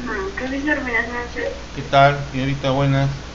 Profesor, buenas noches. ¿Qué tal, señorita? Buenas.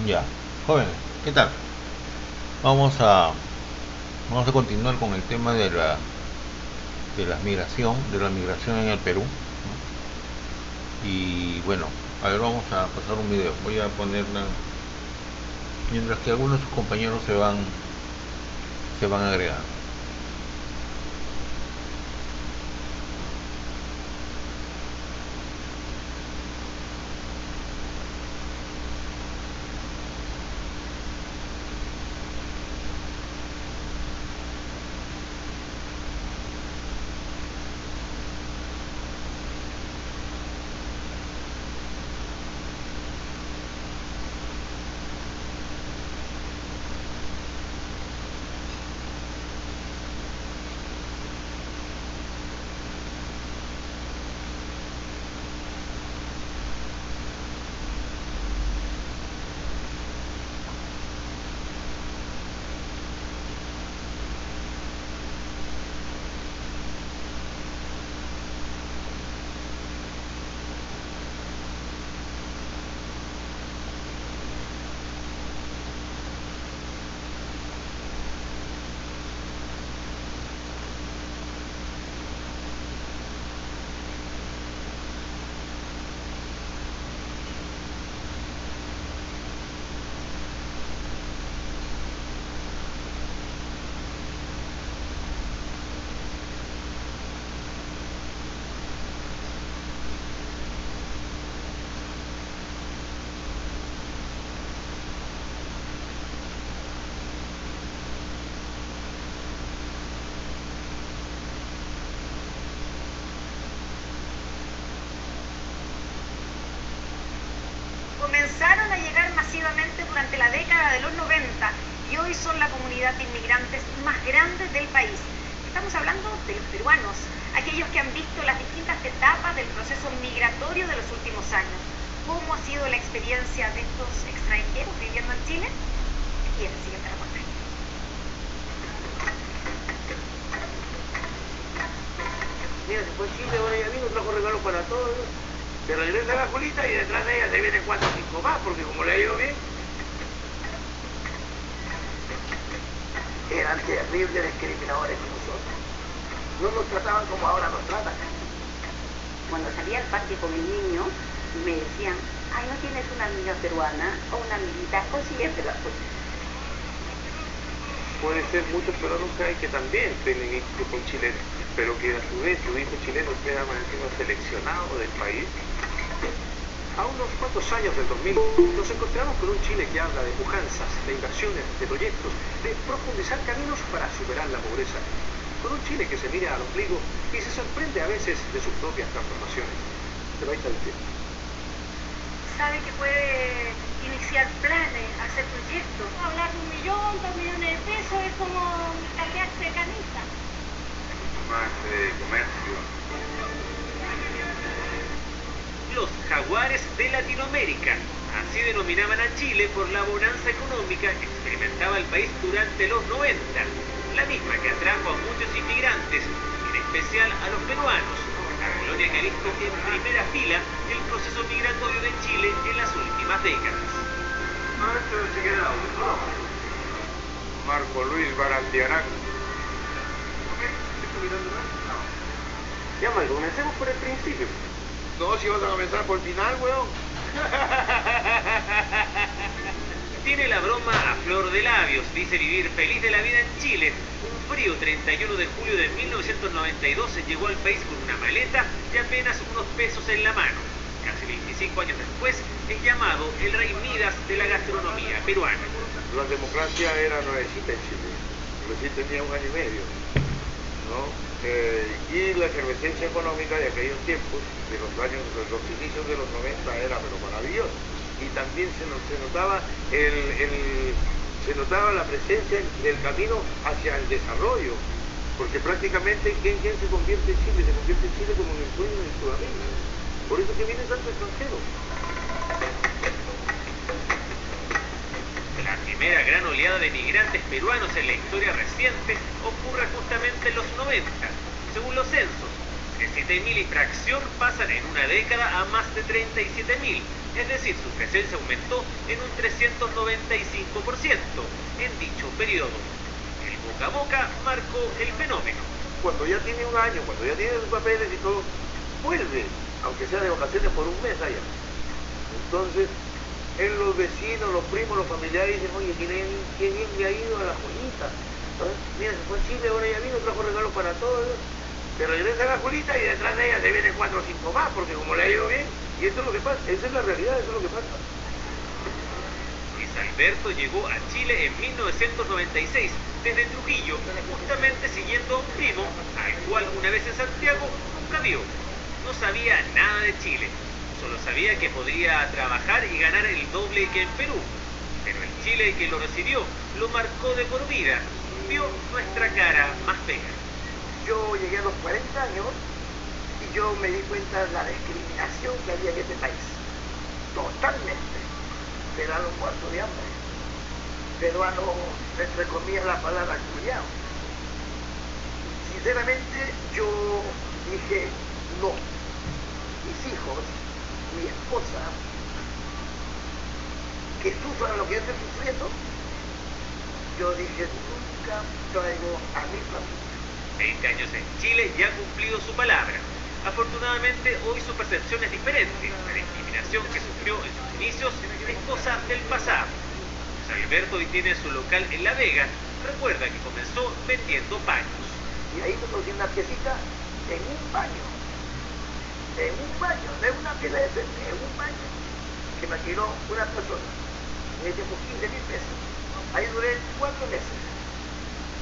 Ya, jóvenes, ¿qué tal? Vamos a, vamos a continuar con el tema de la migración en el Perú, ¿no? Y bueno, a ver, vamos a pasar un video. Voy a ponerla mientras que algunos de sus compañeros se van agregando. Comenzaron a llegar masivamente durante la década de los 90 y hoy son la comunidad de inmigrantes más grande del país. Estamos hablando de los peruanos, aquellos que han visto las distintas etapas del proceso migratorio de los últimos años. ¿Cómo ha sido la experiencia de estos extranjeros viviendo en Chile? Aquí en el siguiente reportaje. Mira, se fue a Chile, ahora ya vino, trajo regalos para todos. Se regresa la Julita y detrás de ella se vienen 4 o 5 más, porque como le ha ido bien. Eran terribles discriminadores con nosotros. No nos trataban como ahora nos tratan. Cuando salía al parque con el niño, me decían, ay, ¿no tienes una amiga peruana o una amiguita? Consíguetela, pues. Puede ser muchos, pero nunca hay que también tienen hijos con chilenos. Pero que a su vez su hijo chileno sea encima seleccionado del país. A unos cuantos años del 2000 nos encontramos con un Chile que habla de pujanzas, de inversiones, de proyectos, de profundizar caminos para superar la pobreza. Con un Chile que se mira al ombligo y se sorprende a veces de sus propias transformaciones. Te va a decir. Sabe que puede iniciar planes, hacer proyectos. Hablar de 1 millón, 2 millones de pesos es como cambiarse de camisa. Más comercio. Los jaguares de Latinoamérica. Así denominaban a Chile por la bonanza económica que experimentaba el país durante los 90, la misma que atrajo a muchos inmigrantes, en especial a los peruanos, a gloria que ha visto en primera fila el proceso migratorio de Chile en las últimas décadas. Marco Luis Barandiarán. Ya, Marco, comencemos por el principio. No, si vas a comenzar por el final, weón. Tiene la broma a flor de labios, dice vivir feliz de la vida en Chile. Un frío 31 de julio de 1992 llegó al país con una maleta y apenas unos pesos en la mano. Casi 25 años después es llamado el rey Midas de la gastronomía peruana. La democracia era nuevecita en Chile. Recién tenía 1 año y medio, ¿no? Y la efervescencia económica de aquellos tiempos, de los inicios de los 90, era pero maravillosa. Y también se notaba la presencia del camino hacia el desarrollo, porque prácticamente ¿quién se convierte en Chile? Se convierte en Chile como en el sueño de Sudamérica. Por eso que viene tanto extranjero. La primera gran oleada de migrantes peruanos en la historia reciente ocurre justamente en los 90. Según los censos, de 7.000 y fracción pasan en una década a más de 37.000, es decir, su presencia aumentó en un 395% en dicho periodo. El boca a boca marcó el fenómeno. Cuando ya tiene un año, cuando ya tiene sus papeles y todo, vuelve, aunque sea de vacaciones por un mes allá. Entonces, los vecinos, los primos, los familiares dicen, oye, ¿quién bien le ha ido a la Julita? Mira, se fue a Chile, ahora ya vino, trajo regalos para todos. Se regresa a la Julita y detrás de ella se vienen 4 o 5 más, porque como le ha ido bien, y eso es lo que pasa, esa es la realidad, eso es lo que pasa. Luis Alberto llegó a Chile en 1996 desde Trujillo, justamente siguiendo a un primo, al cual una vez en Santiago nunca vio. No sabía nada de Chile, solo sabía que podía trabajar y ganar el doble que en Perú. Pero el Chile que lo recibió lo marcó de por vida, vio nuestra cara más fea. Yo llegué a los 40 años y yo me di cuenta de la discriminación que había en este país. Totalmente. Peruano muerto de hambre. Peruano, entre comillas, la palabra culiao. Sinceramente, yo dije no. Mis hijos, mi esposa, que sufran lo que yo estoy sufriendo, yo dije nunca traigo a mi familia. 20 años en Chile y ha cumplido su palabra. Afortunadamente, hoy su percepción es diferente. La discriminación que sufrió en sus inicios es cosa del pasado. Luis Alberto hoy tiene su local en La Vega. Recuerda que comenzó vendiendo paños. Y ahí me conseguí una piecita en un baño. En un baño, de una pieza de frente, en un baño, que me alquiló una persona. Me dio 15.000 pesos. Ahí duré 4 meses.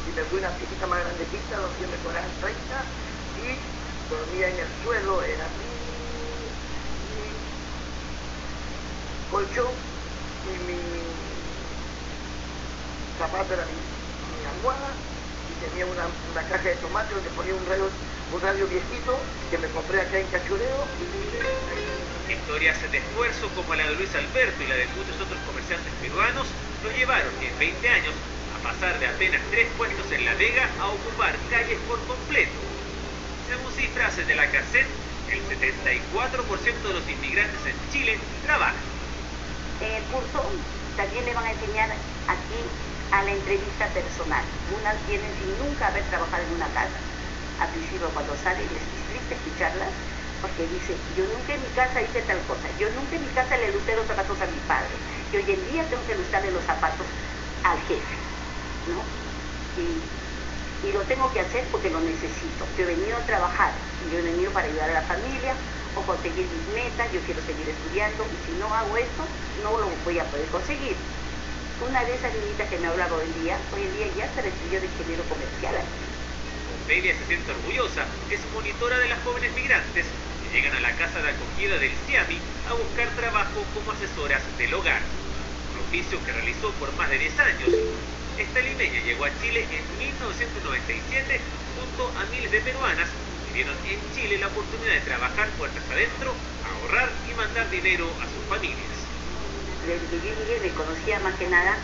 Y me fui una piecita más grandecita, donde me cobraban 30 y dormía en el suelo, era mi colchón y mi zapato era mi almohada, y tenía una caja de tomate donde ponía un radio viejito que me compré acá en Cachureo. Historias de esfuerzo como la de Luis Alberto y la de muchos otros comerciantes peruanos lo llevaron en 20 años a pasar de apenas 3 puestos en La Vega a ocupar calles por completo. Según cifras de la CACET, el 74% de los inmigrantes en Chile trabajan. En el curso también le van a enseñar aquí a la entrevista personal. Unas vienen sin nunca haber trabajado en una casa. Al principio cuando salen les es triste escucharlas, porque dice, yo nunca en mi casa hice tal cosa, yo nunca en mi casa le lustré los zapatos a mi padre, y hoy en día tengo que lustrarle los zapatos al jefe, ¿no? Y lo tengo que hacer porque lo necesito. Yo he venido a trabajar, yo he venido para ayudar a la familia o conseguir mis metas, yo quiero seguir estudiando, y si no hago esto, no lo voy a poder conseguir. Una de esas niñitas que me hablaba hoy en día ya se recibió de ingeniero comercial. Delia se siente orgullosa, es monitora de las jóvenes migrantes que llegan a la casa de acogida del CIAMI a buscar trabajo como asesoras del hogar, un oficio que realizó por más de 10 años. Esta limeña llegó a Chile en 1997 junto a miles de peruanas que vieron en Chile la oportunidad de trabajar puertas adentro, ahorrar y mandar dinero a sus familias. Desde que yo llegué me conocía más que nada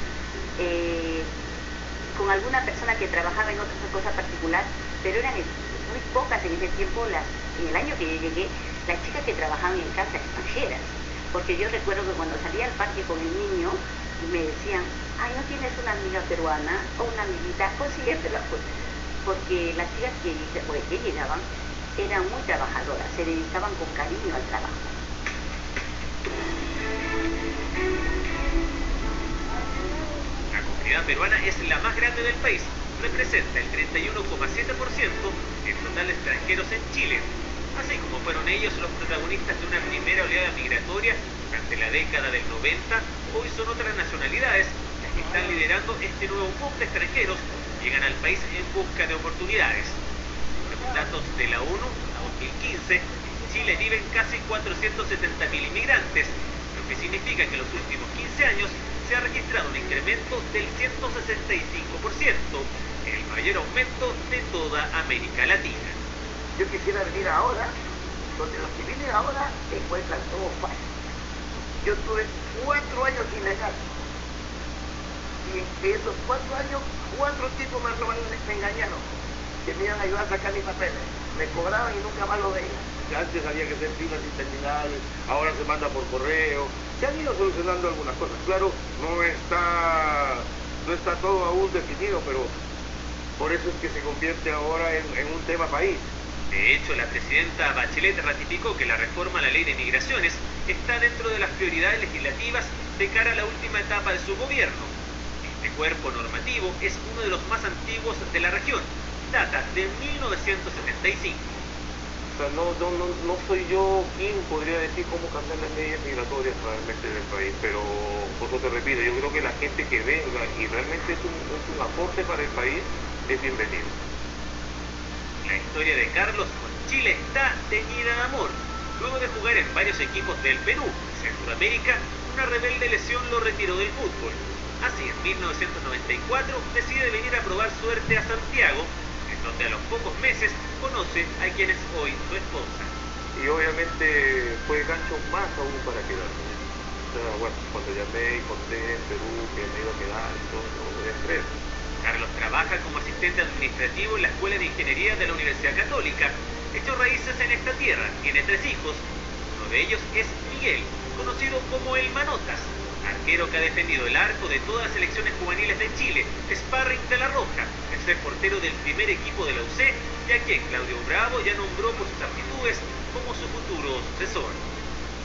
con alguna persona que trabajaba en otra cosa particular, pero eran muy pocas en ese tiempo, en el año que yo llegué, las chicas que trabajaban en casas extranjeras. Porque yo recuerdo que cuando salía al parque con el niño, me decían, ay, ¿no tienes una amiga peruana o una amiguita? Consíguetela, pues. Porque las chicas que llegaban eran muy trabajadoras, se dedicaban con cariño al trabajo. La comunidad peruana es la más grande del país, representa el 31,7% del total de extranjeros en Chile, así como fueron ellos los protagonistas de una primera oleada migratoria durante la década del 90, hoy son otras nacionalidades las que están liderando este nuevo boom de extranjeros que llegan al país en busca de oportunidades. Según datos de la ONU, a 2015, en Chile viven casi 470.000 inmigrantes, lo que significa que en los últimos 15 años se ha registrado un incremento del 165%, el mayor aumento de toda América Latina. Yo quisiera venir ahora, donde los que vienen ahora encuentran todo fácil. Yo tuve 4 años ilegal. Y en esos 4 años, 4 tipos me engañaron. Que me iban a ayudar a sacar mis papeles. Me cobraban y nunca más lo veía. antes había que hacer filas interminables, ahora se manda por correo. Se han ido solucionando algunas cosas. Claro, no está todo aún definido, pero por eso es que se convierte ahora en un tema país. De hecho, la presidenta Bachelet ratificó que la reforma a la ley de migraciones está dentro de las prioridades legislativas de cara a la última etapa de su gobierno. Este cuerpo normativo es uno de los más antiguos de la región. Data de 1975. O sea, no soy yo quien podría decir cómo cambiar las leyes migratorias realmente del país, pero por eso te repito, yo creo que la gente que venga y realmente es un aporte para el país es bienvenido. La historia de Carlos con Chile está teñida de amor. Luego de jugar en varios equipos del Perú y Centroamérica, una rebelde lesión lo retiró del fútbol. Así, en 1994 decide venir a probar suerte a Santiago, en donde a los pocos meses conoce a quien es hoy su esposa. Y obviamente fue gancho más aún para quedarme. O sea, bueno, cuando llamé y conté en Perú que me iba a quedar, no lo voy a creer. Carlos trabaja como asistente administrativo en la Escuela de Ingeniería de la Universidad Católica. Echó raíces en esta tierra, tiene 3 hijos. Uno de ellos es Miguel, conocido como el Manotas, arquero que ha defendido el arco de todas las selecciones juveniles de Chile, sparring de la Roja, es el portero del primer equipo de la UC, ya que Claudio Bravo ya nombró por sus aptitudes como su futuro sucesor.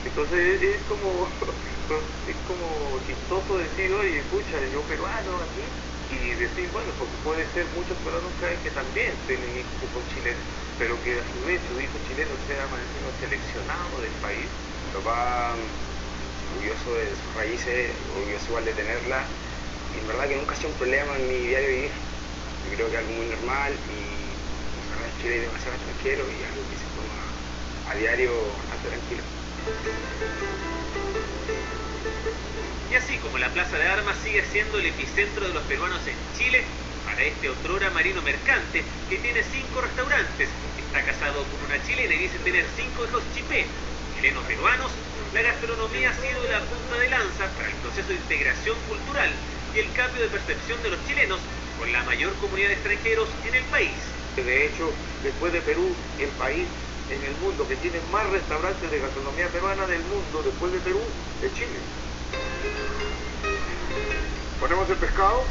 Entonces es como chistoso decir, oye, escucha, yo peruano aquí, y decir, bueno, porque puede ser, muchos peruanos creen que también tienen hijos chilenos, pero que a su vez su hijo chileno sea seleccionado del país. Mi papá, orgulloso de sus raíces, orgulloso igual de tenerla, y en verdad que nunca ha sido un problema en mi diario vivir. Yo creo que es algo muy normal y en Chile hay demasiado extranjero y algo que se toma a diario bastante tranquilo. Y así como la Plaza de Armas sigue siendo el epicentro de los peruanos en Chile, para este otrora marino mercante que tiene 5 restaurantes, está casado con una chilena y dice tener 5 hijos chipé, chileno-peruanos, la gastronomía ha sido la punta de lanza para el proceso de integración cultural y el cambio de percepción de los chilenos con la mayor comunidad de extranjeros en el país. De hecho, después de Perú, el país en el mundo que tiene más restaurantes de gastronomía peruana del mundo, después de Perú, es Chile. Ponemos el pescado,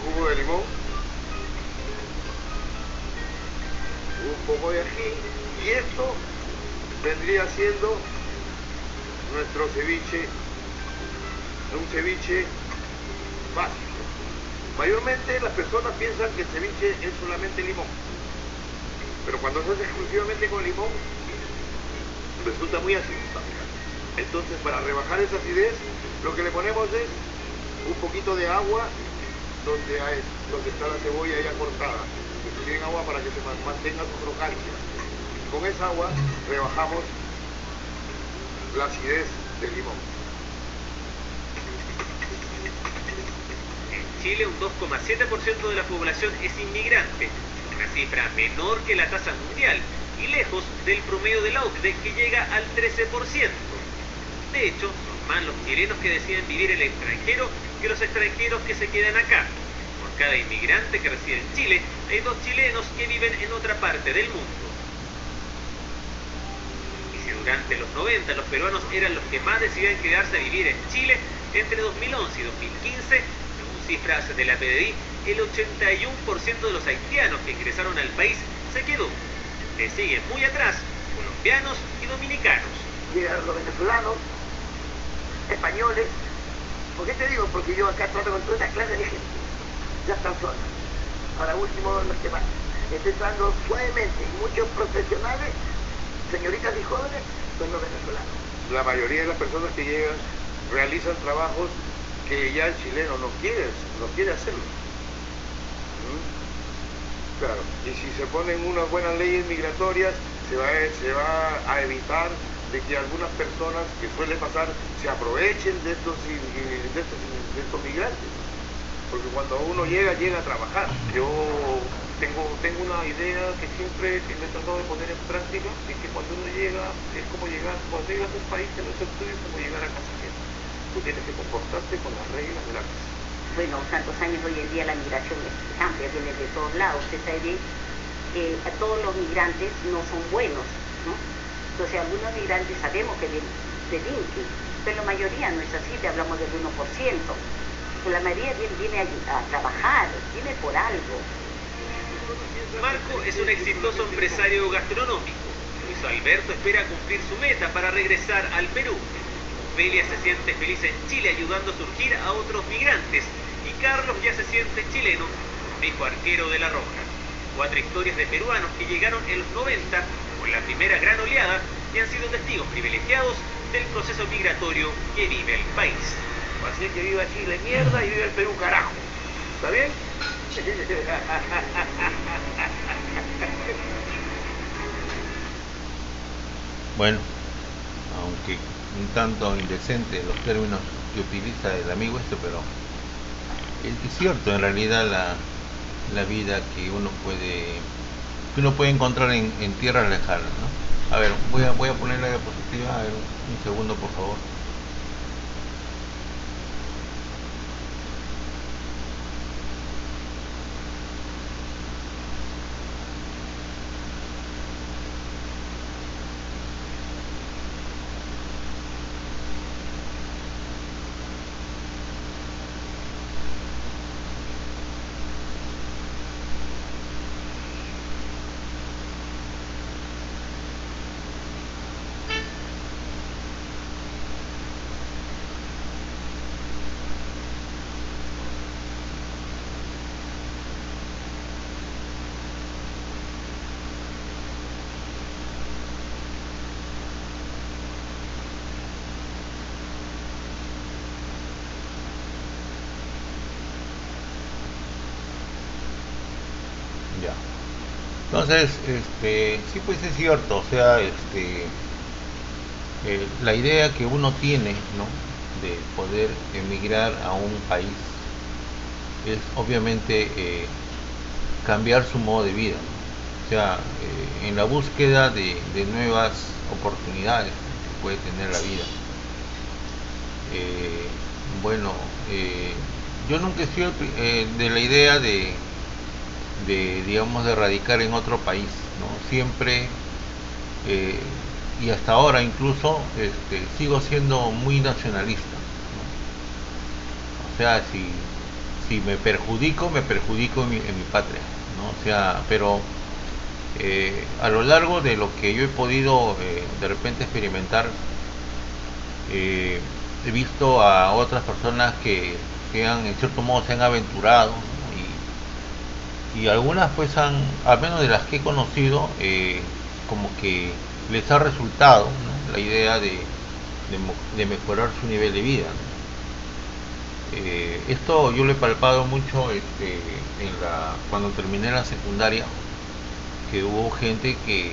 jugo de limón, un poco de ají, y esto vendría siendo nuestro ceviche, un ceviche básico. Mayormente las personas piensan que el ceviche es solamente limón, pero cuando se hace exclusivamente con limón resulta muy ácido. Entonces, para rebajar esa acidez, lo que le ponemos es un poquito de agua donde está la cebolla ya cortada, bien agua para que se mantenga su crocancia. Con esa agua rebajamos la acidez del limón. En Chile, un 2,7% de la población es inmigrante, una cifra menor que la tasa mundial y lejos del promedio de la OCDE, que llega al 13%. De hecho, son más los chilenos que deciden vivir en el extranjero que los extranjeros que se quedan acá. Por cada inmigrante que reside en Chile, hay 2 chilenos que viven en otra parte del mundo. Y si durante los 90 los peruanos eran los que más decidían quedarse a vivir en Chile, entre 2011 y 2015, según cifras de la PDI, el 81% de los haitianos que ingresaron al país se quedó. Le siguen muy atrás colombianos y dominicanos. Llegan los venezolanos, españoles. ¿Por qué te digo? Porque yo acá trato con toda esta clase de gente. Ya están solas. Ahora último, los que más. Estoy entrando suavemente. Y muchos profesionales, señoritas y jóvenes, son los venezolanos. La mayoría de las personas que llegan realizan trabajos que ya el chileno no quiere hacerlo. Claro, y si se ponen unas buenas leyes migratorias, se va a evitar de que algunas personas, que suele pasar, se aprovechen de estos migrantes. Porque cuando uno llega a trabajar. Yo tengo una idea que siempre me he tratado de poner en práctica, es que cuando uno llega, es como llegar, cuando llegas a un país que no es el tuyo, es como llegar a casa ajena. Tú tienes que comportarte con las reglas de la casa. Bueno, tantos años, hoy en día la migración es amplia, viene de todos lados. Usted sabe bien todos los migrantes no son buenos, ¿no? Entonces algunos migrantes sabemos que delinquen, pero la mayoría no es así, te hablamos del 1%. Pues la mayoría viene a trabajar, viene por algo. Marco es un exitoso empresario gastronómico. Luis Alberto espera cumplir su meta para regresar al Perú. Ofelia se siente feliz en Chile ayudando a surgir a otros migrantes. Y Carlos ya se siente chileno, dijo arquero de La Roja. 4 historias de peruanos que llegaron en los 90 con la primera gran oleada y han sido testigos privilegiados del proceso migratorio que vive el país. Así que viva Chile, mierda, y viva el Perú, carajo. ¿Está bien? Bueno, aunque un tanto indecente los términos que utiliza el amigo pero es cierto, en realidad la vida que uno puede encontrar en tierras lejanas, ¿no? A ver, voy a poner la diapositiva, a ver, un segundo por favor. Ya. Entonces, sí, pues es cierto, o sea, la idea que uno tiene, ¿no?, de poder emigrar a un país es obviamente cambiar su modo de vida, ¿no? O sea, en la búsqueda de nuevas oportunidades que puede tener la vida. Bueno, yo nunca he sido de la idea de digamos, de radicar en otro país, ¿no? Siempre y hasta ahora incluso sigo siendo muy nacionalista, ¿no? O sea, si me perjudico en mi patria, ¿no? O sea, pero a lo largo de lo que yo he podido de repente experimentar, he visto a otras personas que en cierto modo se han aventurado, ¿no? Y algunas pues al menos de las que he conocido, como que les ha resultado, ¿no?, la idea de mejorar su nivel de vida, ¿no? Esto yo lo he palpado mucho cuando terminé la secundaria, que hubo gente que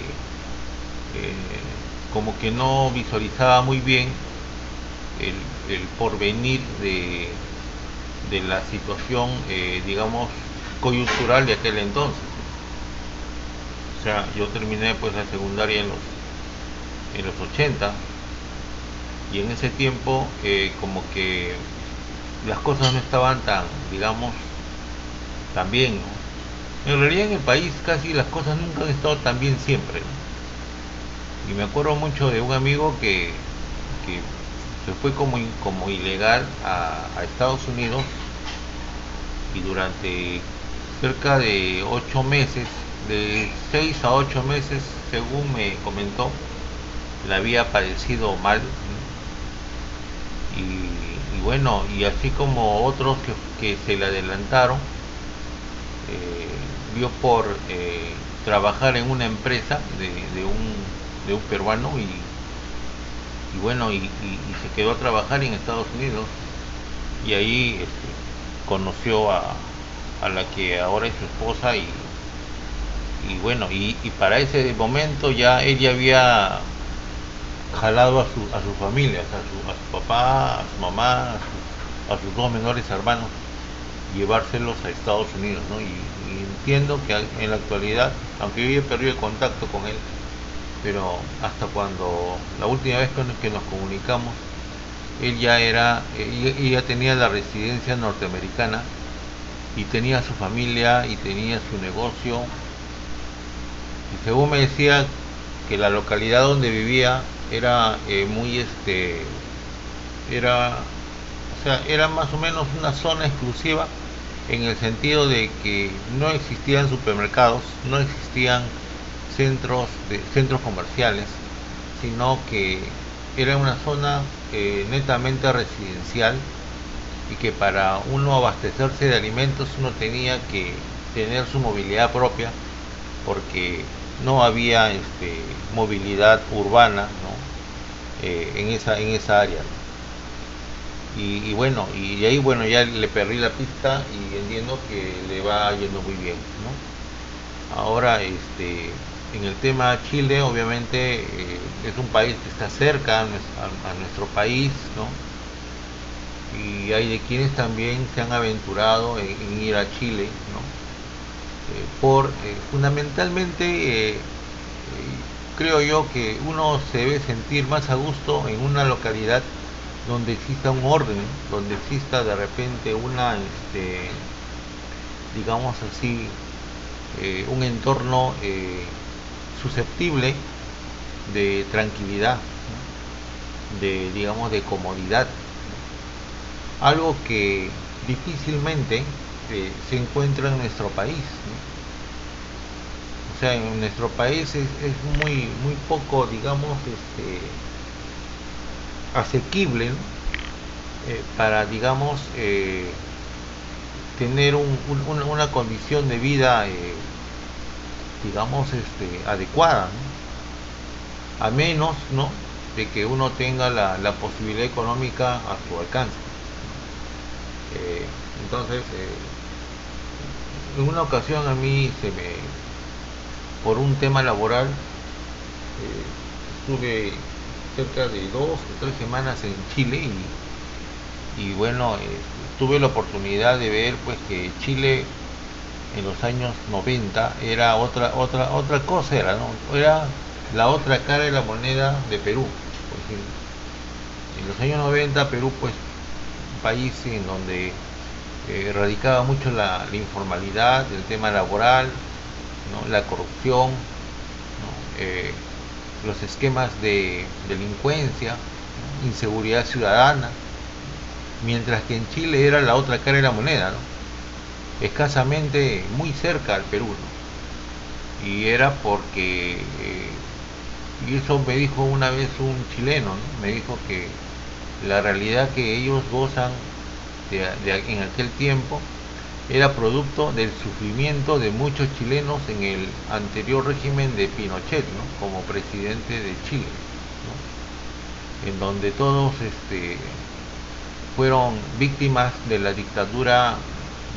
como que no visualizaba muy bien el porvenir de la situación, digamos, coyuntural de aquel entonces. O sea, yo terminé pues la secundaria en los 80, y en ese tiempo como que las cosas no estaban tan, digamos, tan bien, ¿no? En realidad en el país casi las cosas nunca han estado tan bien siempre, ¿no? Y me acuerdo mucho de un amigo que se fue como ilegal a Estados Unidos, y durante cerca de 8 meses, de 6 a 8 meses, según me comentó, la había padecido mal, ¿no? Y bueno, y así como otros que se le adelantaron, vio por trabajar en una empresa de un peruano, y bueno, y se quedó a trabajar en Estados Unidos, y ahí conoció a la que ahora es su esposa, y bueno, y para ese momento ya ella había jalado a su familia, o sea, a su papá, a su mamá, a sus 2 menores hermanos, llevárselos a Estados Unidos, ¿no? Y entiendo que en la actualidad, aunque yo he perdido el contacto con él, pero hasta cuando la última vez que nos comunicamos, él ya tenía la residencia norteamericana, y tenía su familia y tenía su negocio, Y según me decía que la localidad donde vivía era muy era, o sea, era más o menos una zona exclusiva en el sentido de que no existían supermercados, no existían centros comerciales, sino que era una zona netamente residencial, y que para uno abastecerse de alimentos uno tenía que tener su movilidad propia, porque no había movilidad urbana, ¿no? En esa área, ¿no? Y bueno, y ahí bueno, ya le perdí la pista y entiendo que le va yendo muy bien, ¿no? Ahora en el tema Chile, obviamente es un país que está cerca a nuestro país, ¿no? Y hay de quienes también se han aventurado en ir a Chile, ¿no? Fundamentalmente creo yo que uno se debe sentir más a gusto en una localidad donde exista un orden, donde exista de repente digamos así, un entorno susceptible de tranquilidad, ¿no? Digamos, de comodidad, ¿no? Algo que difícilmente se encuentra en nuestro país, ¿no? O sea, en nuestro país es muy poco, digamos, asequible, ¿no? Para, digamos, tener una condición de vida, digamos, adecuada, ¿no? A menos, ¿no?, de que uno tenga la posibilidad económica a su alcance. Entonces, en una ocasión a mí por un tema laboral, estuve cerca de 2 o 3 semanas en Chile, y bueno, tuve la oportunidad de ver pues que Chile en los años 90 era otra cosa, era la otra cara de la moneda de Perú, por ejemplo. En los años 90 Perú, pues, un país en donde radicaba mucho la informalidad, el tema laboral, ¿no?, la corrupción, ¿no?, los esquemas de delincuencia, ¿no?, inseguridad ciudadana, mientras que en Chile era la otra cara de la moneda, ¿no?, escasamente muy cerca al Perú, ¿no? Y era porque, y eso me dijo una vez un chileno, ¿no?, me dijo que la realidad que ellos gozan en aquel tiempo era producto del sufrimiento de muchos chilenos en el anterior régimen de Pinochet, ¿no?, como presidente de Chile, ¿no?, en donde todos fueron víctimas de la dictadura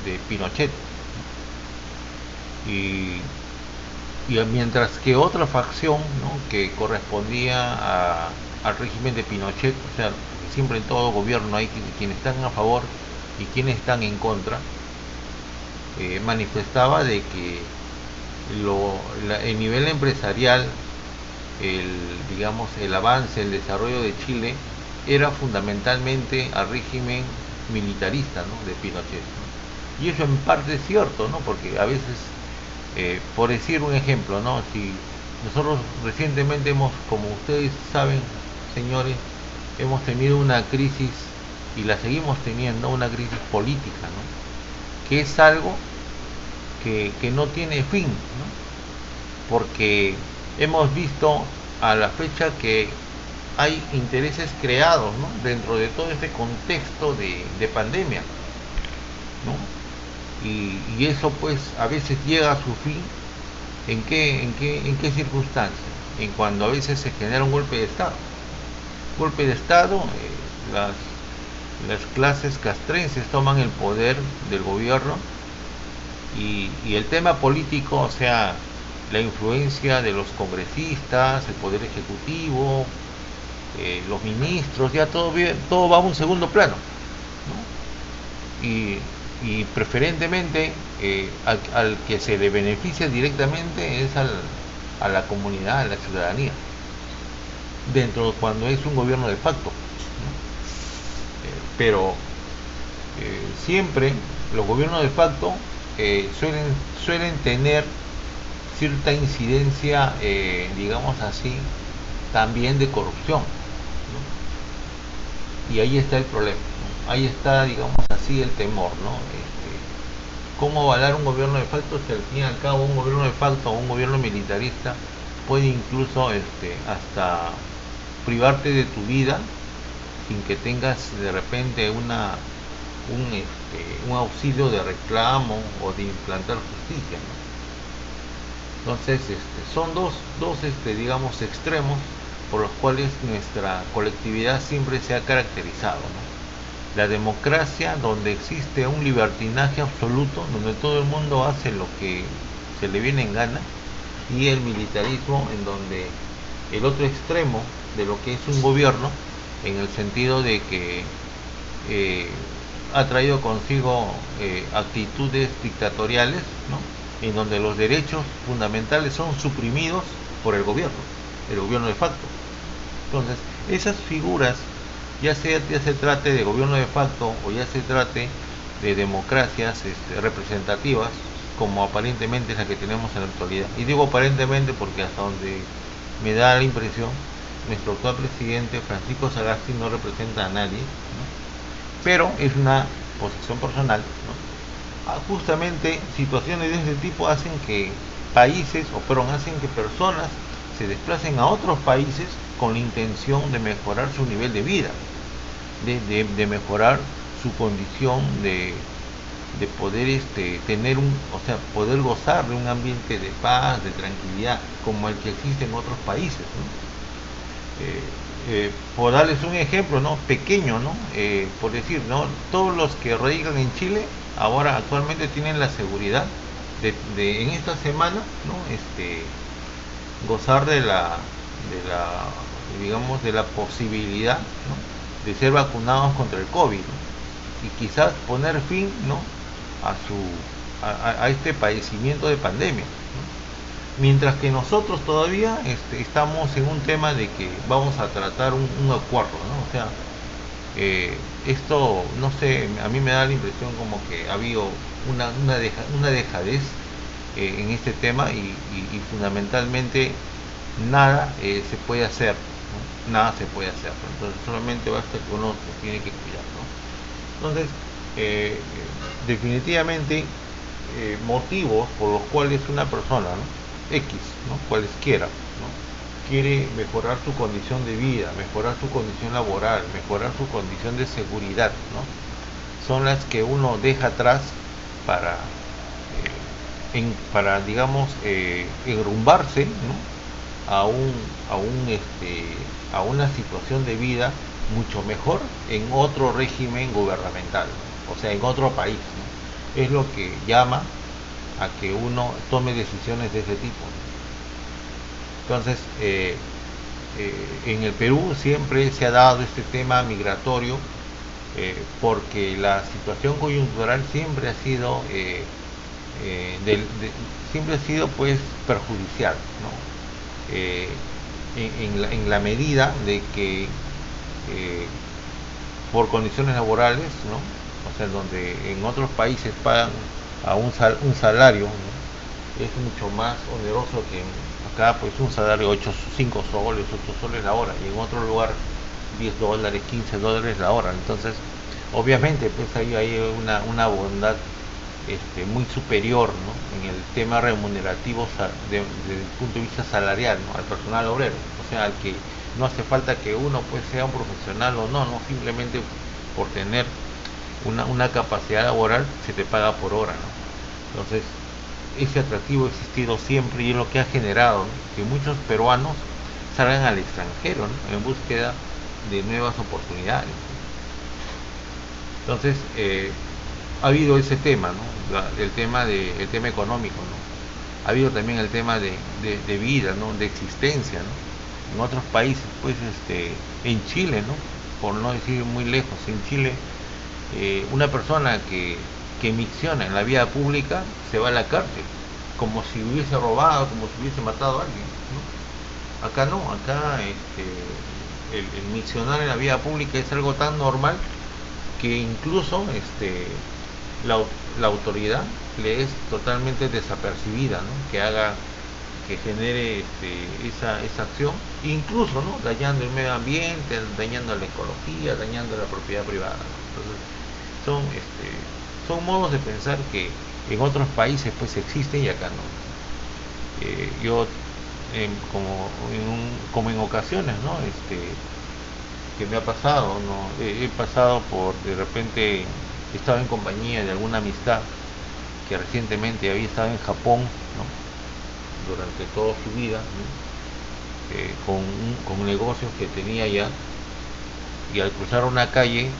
de Pinochet, y mientras que otra facción, ¿no?, que correspondía al régimen de Pinochet, o sea, siempre en todo gobierno hay quienes están a favor y quienes están en contra, manifestaba de que el nivel empresarial, digamos, el avance, el desarrollo de Chile era fundamentalmente al régimen militarista, ¿no?, de Pinochet, ¿no? Y eso en parte es cierto, ¿no?, porque a veces, por decir un ejemplo, ¿no?, si nosotros recientemente como ustedes saben, señores, hemos tenido una crisis, y la seguimos teniendo, una crisis política, ¿no?, que es algo que no tiene fin, ¿no?, porque hemos visto a la fecha que hay intereses creados, ¿no?, dentro de todo este contexto de pandemia, ¿no? Y eso pues a veces llega a su fin. ¿En qué circunstancias? En cuando a veces se genera un golpe de Estado. Golpe de Estado, las clases castrenses toman el poder del gobierno, y el tema político, o sea, la influencia de los congresistas, el poder ejecutivo, los ministros, ya todo va a un segundo plano, ¿no? Y preferentemente al que se le beneficia directamente es a la comunidad, a la ciudadanía, cuando es un gobierno de facto, ¿no? Pero siempre los gobiernos de facto suelen tener cierta incidencia, digamos así, también de corrupción, ¿no? Y ahí está el problema, ¿no? Ahí está, digamos así, el temor, ¿no? ¿Cómo avalar un gobierno de facto si al fin y al cabo un gobierno de facto o un gobierno militarista puede incluso hasta privarte de tu vida sin que tengas de repente un auxilio de reclamo o de implantar justicia, ¿no? Entonces son dos digamos extremos por los cuales nuestra colectividad siempre se ha caracterizado, ¿no? La democracia, donde existe un libertinaje absoluto, donde todo el mundo hace lo que se le viene en gana, y el militarismo, en donde el otro extremo de lo que es un gobierno, en el sentido de que ha traído consigo actitudes dictatoriales, ¿no? En donde los derechos fundamentales son suprimidos por el gobierno de facto. Entonces, esas figuras, ya se trate de gobierno de facto o ya se trate de democracias representativas, como aparentemente es la que tenemos en la actualidad. Y digo aparentemente porque hasta donde me da la impresión, nuestro actual presidente Francisco Sagasti no representa a nadie, ¿no? Pero es una posición personal, ¿no? Justamente situaciones de este tipo hacen que hacen que personas se desplacen a otros países con la intención de mejorar su nivel de vida, de mejorar su condición de poder poder gozar de un ambiente de paz, de tranquilidad, como el que existe en otros países, ¿no? Por darles un ejemplo, ¿no? Pequeño, ¿no? Por decir, ¿no? Todos los que radican en Chile ahora actualmente tienen la seguridad de en esta semana, ¿no? Gozar de la posibilidad, ¿no? De ser vacunados contra el COVID, ¿no? Y quizás poner fin, ¿no? a este padecimiento de pandemia, ¿no? Mientras que nosotros todavía estamos en un tema de que vamos a tratar un acuerdo, ¿no? O sea, esto, no sé, a mí me da la impresión como que ha habido una dejadez en este tema y fundamentalmente nada se puede hacer, ¿no? Nada se puede hacer, ¿no? Entonces solamente basta que uno se tiene que cuidar, ¿no? Entonces definitivamente motivos por los cuales una persona, ¿no? X, ¿no? Cualesquiera, ¿no? Quiere mejorar su condición de vida, mejorar su condición laboral, mejorar su condición de seguridad, ¿no? Son las que uno deja atrás para digamos enrumbarse, ¿no? a una situación de vida mucho mejor en otro régimen gubernamental, ¿no? O sea, en otro país, ¿no? Es lo que llama a que uno tome decisiones de ese tipo. Entonces, en el Perú siempre se ha dado este tema migratorio porque la situación coyuntural siempre ha sido pues perjudicial, ¿no? En la medida de que por condiciones laborales, ¿no? O sea, donde en otros países pagan a un salario, ¿no? Es mucho más oneroso que acá, pues un salario 5 soles, 8 soles la hora, y en otro lugar $10, $15 la hora. Entonces, obviamente, pues ahí hay una bondad muy superior, ¿no? En el tema remunerativo desde el punto de vista salarial, ¿no? Al personal obrero, o sea, al que no hace falta que uno pues sea un profesional o no, simplemente por tener una capacidad laboral se te paga por hora, ¿no? Entonces ese atractivo ha existido siempre y es lo que ha generado, ¿no? Que muchos peruanos salgan al extranjero, ¿no? En búsqueda de nuevas oportunidades. Entonces ha habido ese tema, ¿no? El tema económico, ¿no? Ha habido también el tema de vida, ¿no? De existencia, ¿no? En otros países, pues en Chile, ¿no? Por no decir muy lejos, en Chile una persona que micciona en la vía pública se va a la cárcel, como si hubiese robado, como si hubiese matado a alguien, ¿no? Acá no, acá el miccionar en la vía pública es algo tan normal que incluso la autoridad le es totalmente desapercibida, ¿no? Que haga que genere esa acción, incluso, ¿no?, dañando el medio ambiente, dañando la ecología, dañando la propiedad privada, ¿no? Entonces son modos de pensar que en otros países pues existen y acá no. Yo como en ocasiones, ¿no?, que me ha pasado, ¿no?, he pasado por, de repente estaba en compañía de alguna amistad que recientemente había estado en Japón, ¿no?, durante toda su vida, ¿no?, con negocios que tenía allá, y al cruzar una calle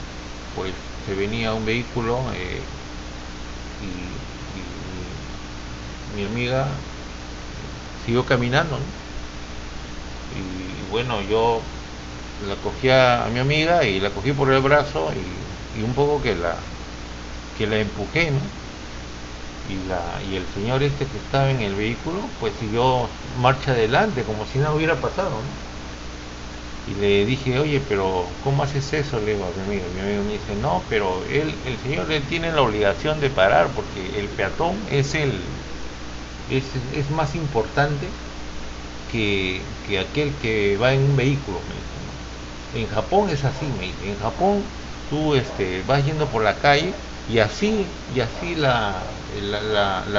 pues se venía un vehículo y mi amiga siguió caminando, ¿no? Y bueno, yo la cogí a mi amiga y la cogí por el brazo y un poco que la empujé, ¿no? Y el señor que estaba en el vehículo pues siguió marcha adelante como si nada hubiera pasado, ¿no? Y le dije, oye, pero ¿cómo haces eso?, le digo a mi amigo. Mi amigo me dice, no, pero el señor tiene la obligación de parar porque el peatón es más importante que aquel que va en un vehículo, me dice, ¿no? En Japón es así, me dice. En Japón tú vas yendo por la calle y así la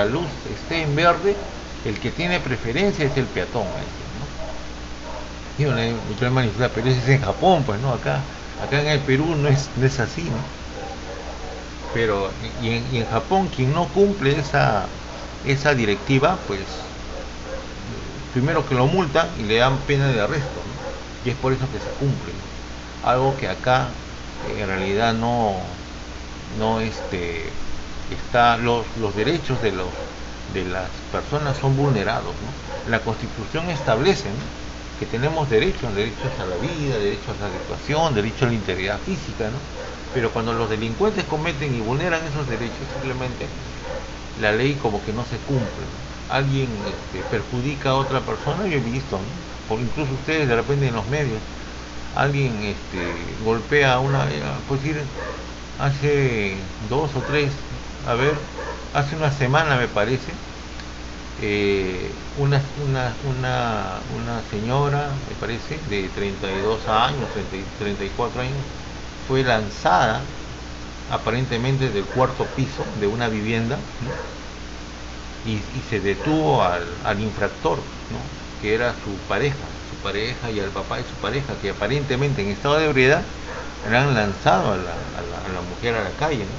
luz esté en verde, el que tiene preferencia es el peatón, ¿no? Y me manifiesta, pero eso es en Japón, pues, ¿no? Acá en el Perú no es así, ¿no? Pero y en Japón quien no cumple esa directiva, pues primero que lo multan y le dan pena de arresto, ¿no? Y es por eso que se cumple, ¿no? Algo que acá en realidad no está, los derechos de las personas son vulnerados, ¿no? La Constitución establece, ¿no?, que tenemos derechos a la vida, derechos a la educación, derecho a la integridad física, ¿no? Pero cuando los delincuentes cometen y vulneran esos derechos, simplemente la ley como que no se cumple, ¿no? Alguien perjudica a otra persona, yo he visto, ¿no?, incluso ustedes de repente en los medios, alguien golpea a una, pues ir hace 2 o 3, hace una semana me parece, una señora, me parece, de 32 años, 34 años, fue lanzada aparentemente del 4º piso de una vivienda, ¿no?, y se detuvo al infractor, ¿no?, que era su pareja y al papá de su pareja, que aparentemente en estado de ebriedad le han lanzado a la mujer a la calle, ¿no?,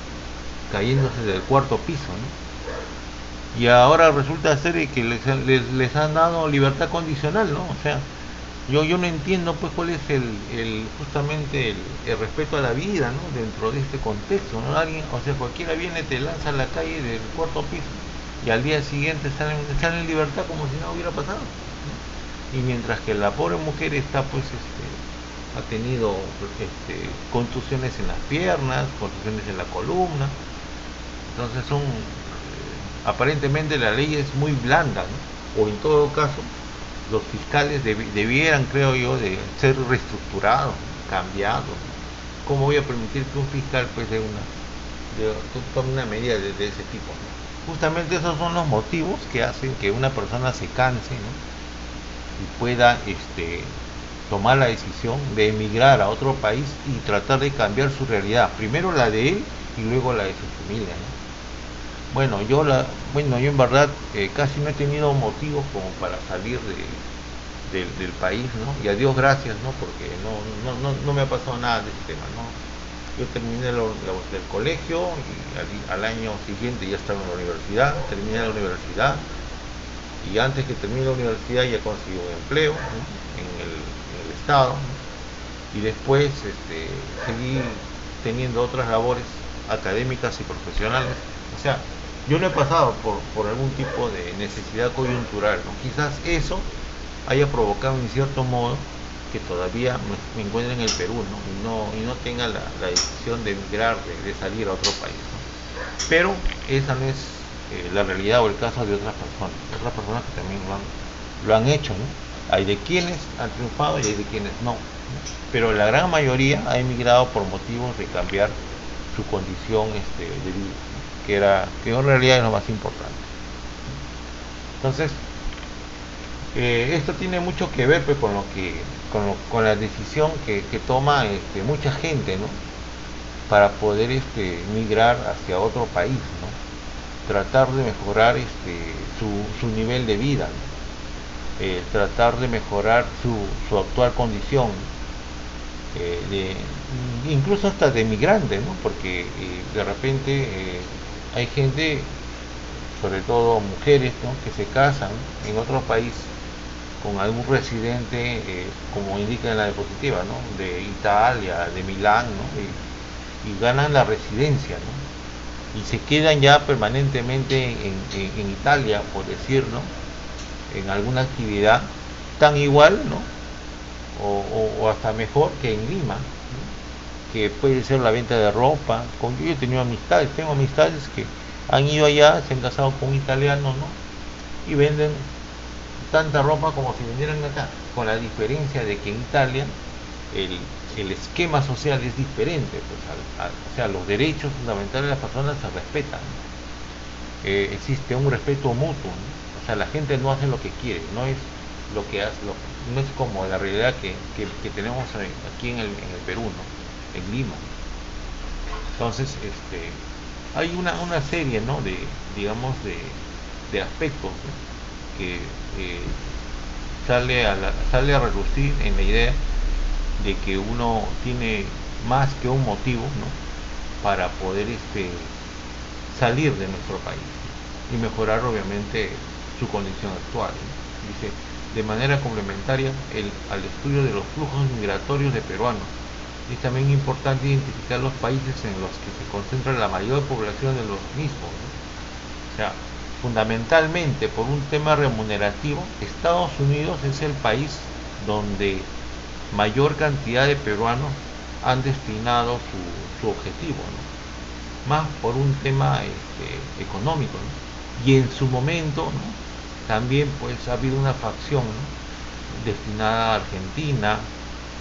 cayéndose del 4º piso, ¿no? Y ahora resulta ser que les han dado libertad condicional, ¿no? O sea, yo no entiendo pues cuál es justamente el respeto a la vida, ¿no?, dentro de este contexto, ¿no? Cualquiera viene, te lanza a la calle del 4º piso y al día siguiente salen en libertad como si nada hubiera pasado, ¿no? Y mientras que la pobre mujer está pues ha tenido contusiones en las piernas, contusiones en la columna. Entonces aparentemente la ley es muy blanda, ¿no? O en todo caso los fiscales debieran, creo yo, de ser reestructurados, cambiados, ¿no? ¿Cómo voy a permitir que un fiscal pues tome una medida de ese tipo, ¿no? Justamente esos son los motivos que hacen que una persona se canse, ¿no?, y pueda tomar la decisión de emigrar a otro país y tratar de cambiar su realidad, primero la de él y luego la de su familia, ¿no? Bueno, yo en verdad casi no he tenido motivos como para salir del país, ¿no? Y a Dios gracias, ¿no? Porque no me ha pasado nada de este tema, ¿no? Yo terminé del colegio y al año siguiente ya estaba en la universidad, terminé la universidad y antes que termine la universidad ya conseguí un empleo, ¿no?, en el estado, ¿no? Y después seguí teniendo otras labores académicas y profesionales. O sea, yo no he pasado por algún tipo de necesidad coyuntural, ¿no? Quizás eso haya provocado en cierto modo que todavía me encuentre en el Perú, ¿no? Y no tenga la decisión de emigrar, de salir a otro país, ¿no? Pero esa no es la realidad o el caso de otras personas que también lo han hecho, ¿no? Hay de quienes han triunfado y hay de quienes no, ¿no? Pero la gran mayoría ha emigrado por motivos de cambiar su condición de vida, ¿no?, que en realidad es lo más importante. Entonces, Esto tiene mucho que ver pues, con la decisión que toma mucha gente, ¿no? Para poder migrar hacia otro país, ¿no? Tratar de mejorar su nivel de vida, ¿no? Tratar de mejorar su actual condición, incluso hasta de migrante, ¿no? Porque de repente hay gente, sobre todo mujeres, ¿no? Que se casan en otro país con algún residente, como indica en la diapositiva, ¿no? De Italia, de Milán, ¿no? Y ganan la residencia, ¿no? Y se quedan ya permanentemente en Italia, por decir, ¿no? En alguna actividad tan igual, ¿no? O hasta mejor que en Lima, ¿no? Que puede ser la venta de ropa. Yo he tenido amistades, tengo amistades que han ido allá, se han casado con un italiano, ¿no? Y venden tanta ropa como si vendieran acá, con la diferencia de que en Italia el esquema social es diferente, pues, o sea, los derechos fundamentales de las personas se respetan, ¿no? Existe un respeto mutuo, ¿no? O sea, la gente no hace lo que quiere, no es lo que hace, no es como la realidad que tenemos aquí en el Perú, ¿no? En Lima. Entonces, hay una serie, ¿no? Digamos, de aspectos, ¿no? Que sale a relucir en la idea de que uno tiene más que un motivo, ¿no? Para poder salir de nuestro país y mejorar obviamente su condición actual, ¿no? Dice, de manera complementaria al estudio de los flujos migratorios de peruanos, es también importante identificar los países en los que se concentra la mayor población de los mismos, ¿no? O sea, fundamentalmente por un tema remunerativo, Estados Unidos es el país donde mayor cantidad de peruanos han destinado su objetivo, ¿no? Más por un tema económico, ¿no? Y en su momento, ¿no? También pues ha habido una facción, ¿no? Destinada a Argentina,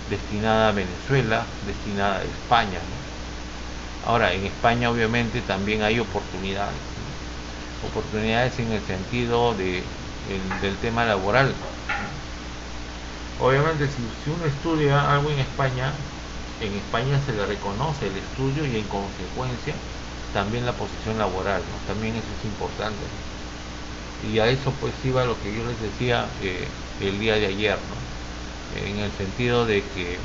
destinada a Venezuela, destinada a España, ¿no? Ahora, en España obviamente también hay oportunidades, ¿no? Oportunidades en el sentido del tema laboral, ¿no? Obviamente si uno estudia algo en España se le reconoce el estudio y en consecuencia también la posición laboral, ¿no? También eso es importante, ¿no? Y a eso pues iba lo que yo les decía el día de ayer, ¿no? En el sentido de que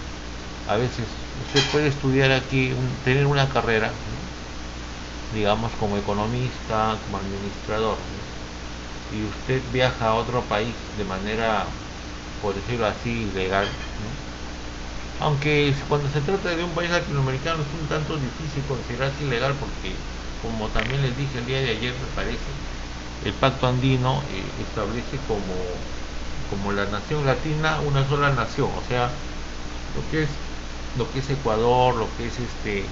a veces usted puede estudiar aquí, tener una carrera, ¿no? Digamos como economista, como administrador, ¿no? Y usted viaja a otro país de manera, por decirlo así, ilegal, ¿no? Aunque cuando se trata de un país latinoamericano es un tanto difícil considerarse ilegal porque, como también les dije el día de ayer, me parece, el Pacto Andino establece como la nación latina una sola nación, o sea, lo que es Ecuador, lo que es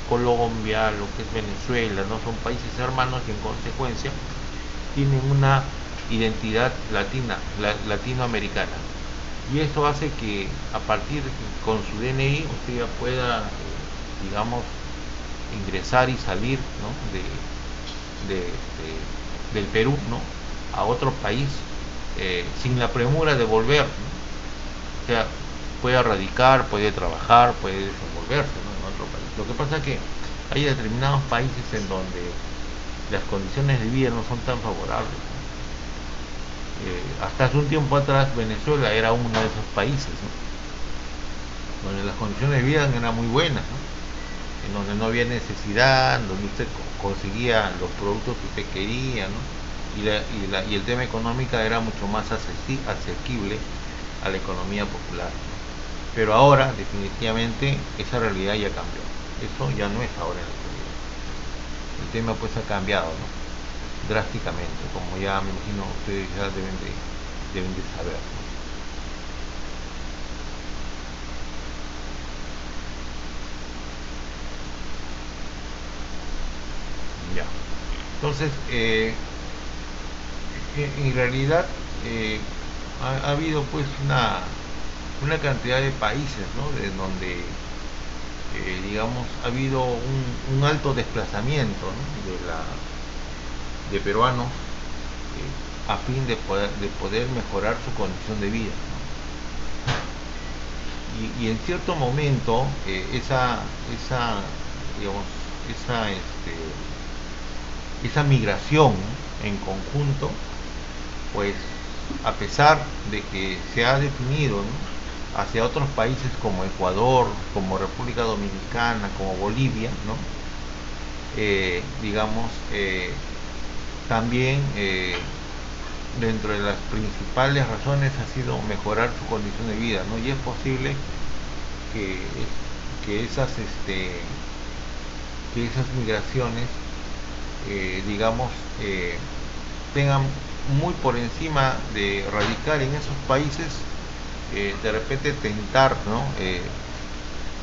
Colombia, lo que es Venezuela, no son países hermanos y en consecuencia tienen una identidad latinoamericana. Y eso hace que a partir con su DNI usted ya pueda, digamos, ingresar y salir, ¿no? del Perú, ¿no? A otro país sin la premura de volver, ¿no? O sea, puede radicar, puede trabajar, puede desenvolverse, ¿no? En otro país. Lo que pasa es que hay determinados países en donde las condiciones de vida no son tan favorables, ¿no? Hasta hace un tiempo atrás Venezuela era uno de esos países, ¿no? Donde las condiciones de vida eran muy buenas, ¿no? En donde no había necesidad, donde usted conseguía los productos que usted quería, ¿no? Y el tema económico era mucho más asequible a la economía popular, ¿no? Pero ahora definitivamente esa realidad ya cambió, eso ya no es ahora en la actualidad. El tema pues ha cambiado, ¿no? Drásticamente, como ya me imagino ustedes ya deben de saber, ¿no? Ya. Entonces, en realidad ha habido pues una cantidad de países, ¿no? De donde digamos ha habido un alto desplazamiento, ¿no? de peruanos a fin de poder mejorar su condición de vida, ¿no? Y en cierto momento esa migración en conjunto, pues a pesar de que se ha definido, ¿no?, hacia otros países como Ecuador, como República Dominicana, como Bolivia, ¿no?, también dentro de las principales razones ha sido mejorar su condición de vida, ¿no? Y es posible que esas migraciones tengan muy por encima de radicar en esos países, de repente tentar, ¿no?,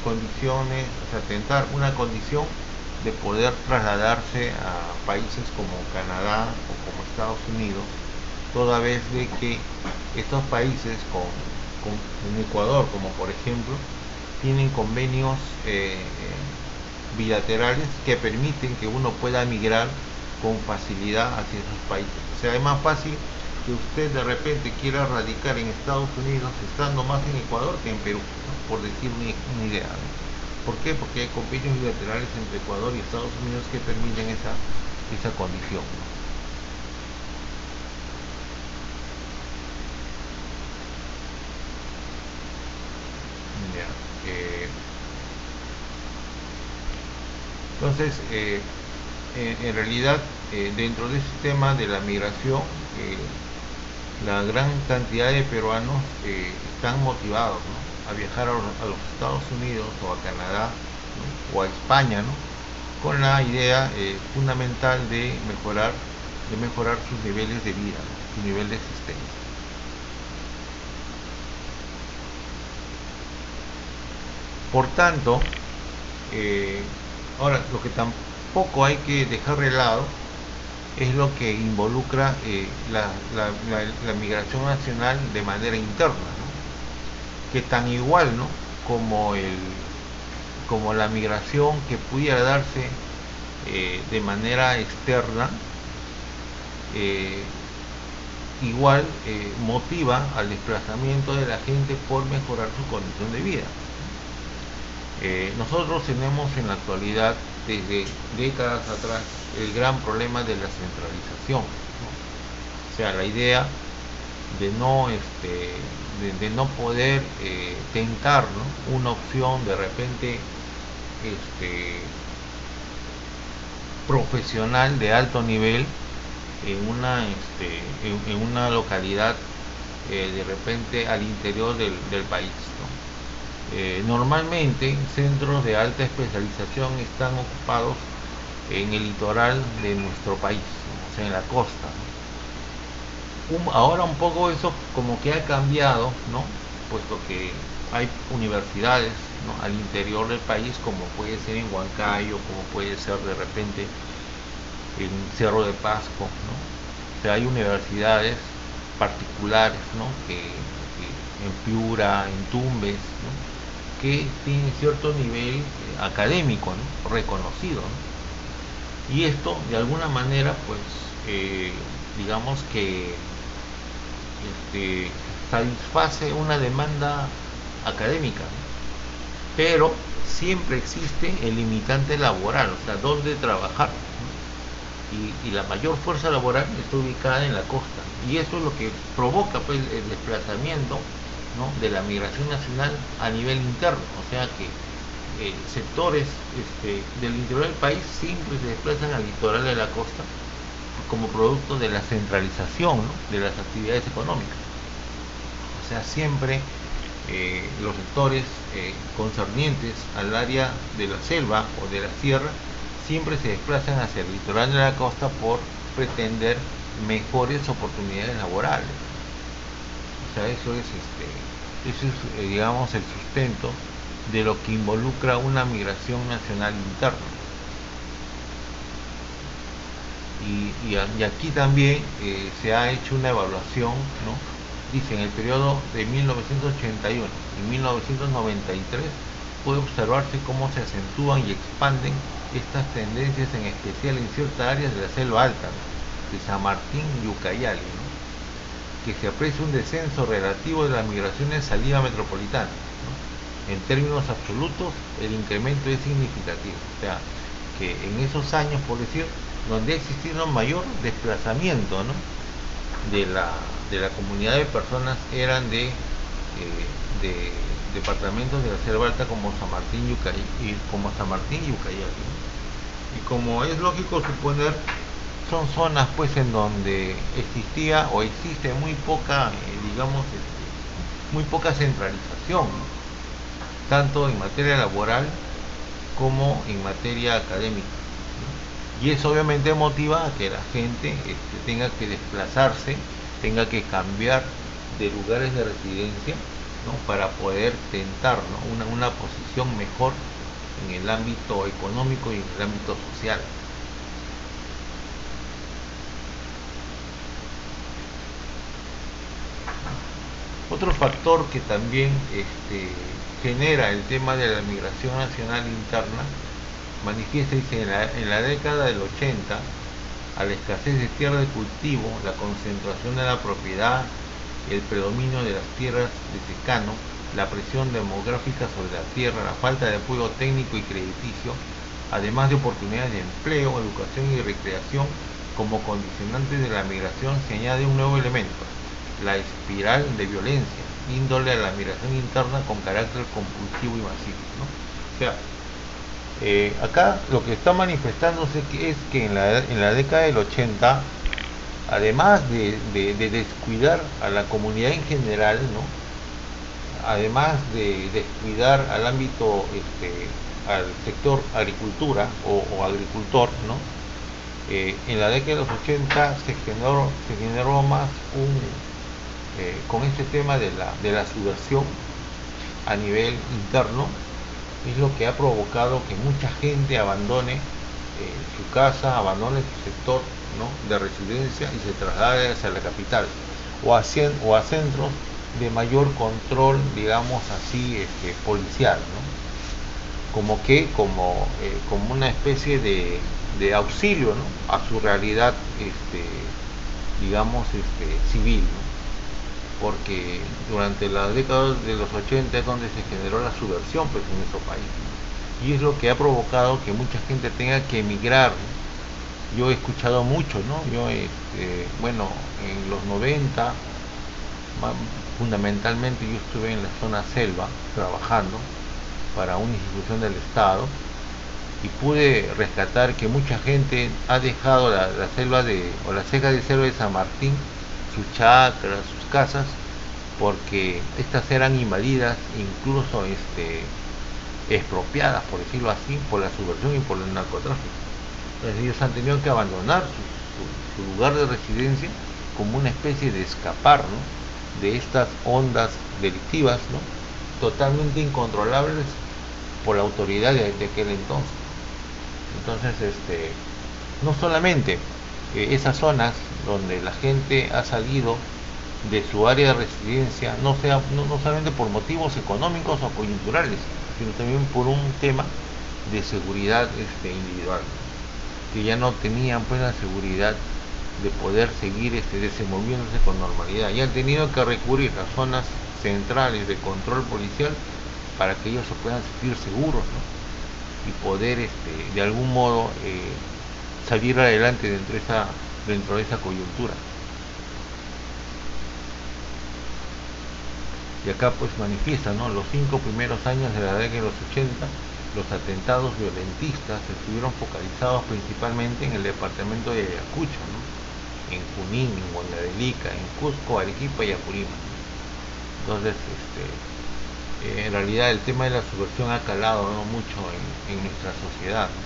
condiciones, o sea, tentar una condición de poder trasladarse a países como Canadá o como Estados Unidos, toda vez de que estos países en Ecuador, como por ejemplo, tienen convenios bilaterales que permiten que uno pueda migrar con facilidad hacia esos países. O sea, es más fácil que usted de repente quiera radicar en Estados Unidos estando más en Ecuador que en Perú, ¿no?, por decir una idea, ¿no? ¿Por qué? Porque hay convenios bilaterales entre Ecuador y Estados Unidos que permiten esa condición. Entonces, en realidad, dentro de ese tema de la migración, la gran cantidad de peruanos están motivados, ¿no?, a viajar a los Estados Unidos o a Canadá, ¿no?, o a España, ¿no?, con la idea fundamental de mejorar sus niveles de vida, ¿no?, su nivel de existencia. Por tanto, ahora lo que tampoco hay que dejar de lado es lo que involucra la migración nacional de manera interna, ¿no?, que tan igual, ¿no?, como la migración que pudiera darse de manera externa, igual motiva al desplazamiento de la gente por mejorar su condición de vida. Nosotros tenemos en la actualidad, desde décadas atrás, el gran problema de la centralización, ¿no? O sea, la idea de no poder tentar, ¿no?, una opción de repente profesional de alto nivel en una localidad de repente al interior del país, ¿no? Normalmente centros de alta especialización están ocupados en el litoral de nuestro país, ¿no?, o sea, en la costa, ¿no? Ahora un poco eso como que ha cambiado, ¿no?, puesto que hay universidades, ¿no?, al interior del país, como puede ser en Huancayo, como puede ser de repente en Cerro de Pasco, ¿no? O sea, hay universidades particulares, ¿no?, que en Piura, en Tumbes, ¿no?, que tienen cierto nivel académico, ¿no?, reconocido, ¿no? Y esto de alguna manera pues digamos que satisface una demanda académica, ¿no?, pero siempre existe el limitante laboral, o sea, dónde trabajar, ¿no? Y la mayor fuerza laboral está ubicada en la costa, y eso es lo que provoca pues el desplazamiento, ¿no?, de la migración nacional a nivel interno, o sea que sectores del interior del país siempre se desplazan al litoral de la costa como producto de la centralización, ¿no?, de las actividades económicas. O sea, siempre los sectores concernientes al área de la selva o de la sierra siempre se desplazan hacia el litoral de la costa por pretender mejores oportunidades laborales. O sea, eso es digamos el sustento de lo que involucra una migración nacional interna. Y aquí también se ha hecho una evaluación, ¿no? Dice, en el periodo de 1981 y 1993 puede observarse cómo se acentúan y expanden estas tendencias, en especial en ciertas áreas de la selva alta, ¿no?, de San Martín y Ucayali, ¿no? que se aprecia un descenso relativo de las migraciones salida metropolitana, ¿no? En términos absolutos, el incremento es significativo. O sea, que en esos años, por decir, donde ha existido mayor desplazamiento, ¿no?, de la comunidad de personas eran de departamentos de la Selva Alta como San Martín y Ucayali, ¿no? Y como es lógico suponer, son zonas pues en donde existía o existe muy poca, muy poca centralización, ¿no?, tanto en materia laboral como en materia académica, ¿no? Y eso obviamente motiva a que la gente tenga que desplazarse, tenga que cambiar de lugares de residencia, ¿no?, para poder tentar, ¿no?, una posición mejor en el ámbito económico y en el ámbito social. Otro factor que también genera el tema de la migración nacional interna manifiesta, dice, en la década del 80, a la escasez de tierra de cultivo, la concentración de la propiedad, el predominio de las tierras de secano, la presión demográfica sobre la tierra, la falta de apoyo técnico y crediticio, además de oportunidades de empleo, educación y recreación como condicionantes de la migración, se añade un nuevo elemento: la espiral de violencia, índole a la migración interna con carácter compulsivo y masivo, ¿no? O sea, acá lo que está manifestándose es que en la década del 80, además de descuidar a la comunidad en general, ¿no?, además de descuidar al ámbito, al sector agricultura o agricultor, ¿no?, en la década de los 80 se generó más con este tema de la subversión a nivel interno. Es lo que ha provocado que mucha gente abandone su casa, abandone su sector, ¿no?, de residencia y se traslade hacia la capital o a centros de mayor control, digamos así, policial, ¿no?, como una especie de auxilio, ¿no?, a su realidad, civil, ¿no? Porque durante la década de los 80 es donde se generó la subversión pues en nuestro país, ¿no?, y es lo que ha provocado que mucha gente tenga que emigrar, ¿no? Yo he escuchado mucho, ¿no? Yo, bueno, en los 90, fundamentalmente yo estuve en la zona selva trabajando para una institución del Estado y pude rescatar que mucha gente ha dejado la selva o la ceja de selva de San Martín, sus chacras, sus casas, porque estas eran invadidas, incluso expropiadas, por decirlo así, por la subversión y por el narcotráfico. Entonces ellos han tenido que abandonar su lugar de residencia como una especie de escapar, ¿no?, de estas ondas delictivas, ¿no?, totalmente incontrolables por la autoridad de aquel entonces. Entonces, no solamente esas zonas donde la gente ha salido de su área de residencia, no solamente por motivos económicos o coyunturales, sino también por un tema de seguridad individual, que ya no tenían pues la seguridad de poder seguir desenvolviéndose con normalidad, y han tenido que recurrir a zonas centrales de control policial para que ellos se puedan sentir seguros, ¿no?, y poder de algún modo salir adelante dentro de esa coyuntura. Y acá pues manifiesta, ¿no?, los 5 primeros años de la década de los 80, los atentados violentistas estuvieron focalizados principalmente en el departamento de Ayacucho, ¿no?, en Junín, en Huancavelica, en Cusco, Arequipa y Apurímac. Entonces, en realidad el tema de la subversión ha calado, ¿no?, mucho en nuestra sociedad, ¿no?,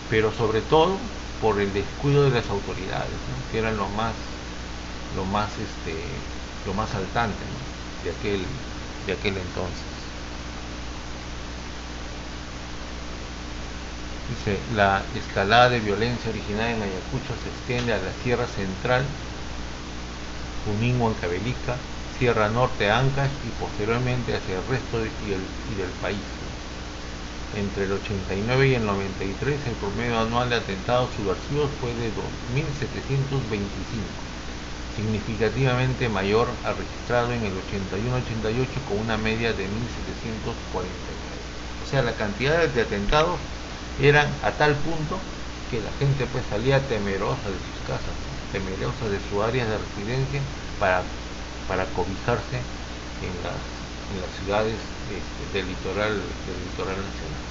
pero sobre todo por el descuido de las autoridades, ¿no?, que eran lo más saltante, ¿no?, de aquel entonces. Dice, la escalada de violencia originaria en Ayacucho se extiende a la Sierra Central, Junín, Huancavelica, Sierra Norte, Ancash y posteriormente hacia el resto del país. Entre el 89 y el 93 el promedio anual de atentados subversivos fue de 2.725, significativamente mayor al registrado en el 81-88 con una media de 1749. O sea, la cantidad de atentados eran a tal punto que la gente pues salía temerosa de sus casas, temerosa de sus áreas de residencia para cobijarse en las ciudades del litoral nacional.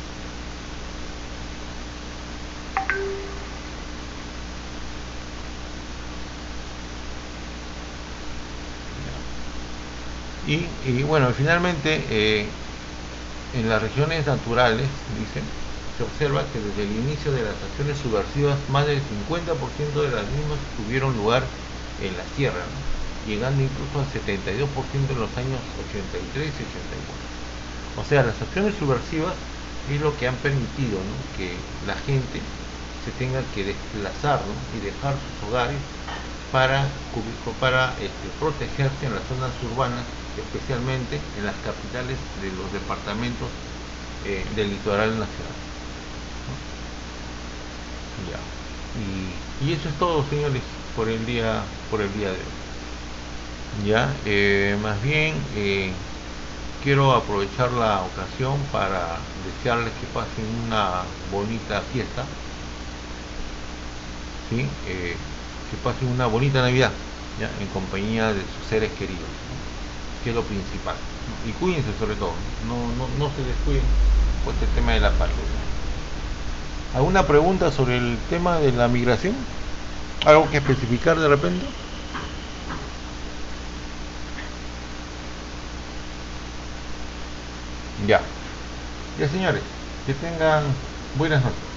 Y bueno, finalmente en las regiones naturales, dicen, se observa que desde el inicio de las acciones subversivas más del 50% de las mismas tuvieron lugar en la sierra, ¿no? Llegando incluso al 72% en los años 83 y 84. O sea, las acciones subversivas es lo que han permitido, ¿no?, que la gente se tenga que desplazar, ¿no?, y dejar sus hogares para protegerse en las zonas urbanas, especialmente en las capitales de los departamentos del litoral nacional, ¿no? Ya. Y eso es todo, señores, por el día de hoy. Ya, más bien quiero aprovechar la ocasión para desearles que pasen una bonita fiesta, ¿sí? Que pasen una bonita Navidad, ¿ya?, en compañía de sus seres queridos, ¿no?, que es lo principal, ¿no? Y cuídense sobre todo, no se descuiden por este tema de la pandemia. ¿Alguna pregunta sobre el tema de la migración? ¿Algo que especificar de repente? Ya, señores, que tengan buenas noches.